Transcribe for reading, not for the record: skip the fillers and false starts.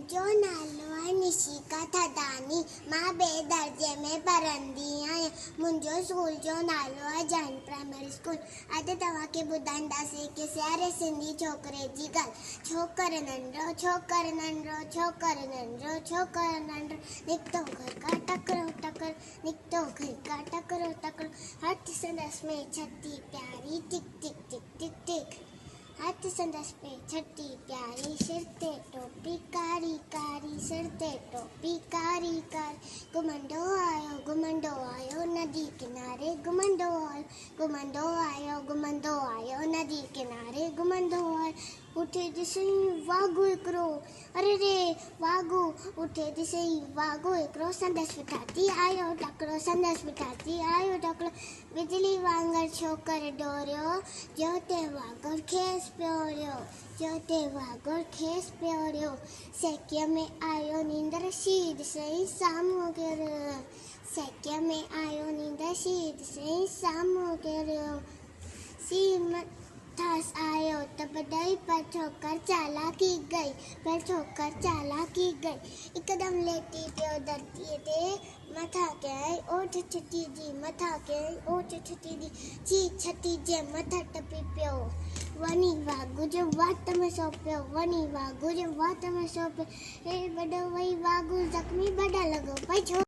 मुंहिंजो नालो आहे निशिका थदानी। मां ॿिए दर्जे में पढ़ंदी आहियां। मुंहिंजो स्कूल जो नालो आहे जैन प्राइमरी स्कूल। अॼु तव्हांखे ॿुधाईंदासीं कि सियारे सिंधी छोकिरे जी ॻाल्हि। छोकर नंढो छोकर नंढो छोकर नंढो छोकर नंढो निकितो घर का टकरो टकर निकितो घर का टकरो टकर हथ संदस में छठी प्यारी टिक टिक टिक टिक टिक हाथ संदस पे छठी प्यारी सिर ते टोपी कारी कारी सिर ते टोपी कारी कारी घुमंडो आयो नदी किनारे घुमंडो आयो नदी किनारे घुमंडो आयो उठे दिसई वाघू हिकिड़ो अरे रे वाघू उठे दिसई वाघू हिकिड़ो संदस बिठाती आयो टकरो संदस बिठाती आयो टकरो बिजली वांगर छोकर डोरियो जो ते वाघुर खेस पियोरियो सेकीअ में आयो नींदर शीर सही साम्हूं गिरियो सेकीअ में आयो नींदर शीर सही साम्हूं गिरियो सी मथास आयो त बधाई पर छोकर चालाकी गई हिकदम लेटी पियो धरतीअ ते मथां कयई ओठ छठी जी मथां कयई ओठ छठी जी ची छठी जे मथां टपी पियो वनी वाघू जे वात में सो पियो हे वॾो वई वाघू ज़ख़्मी बड़ा लॻो पई छो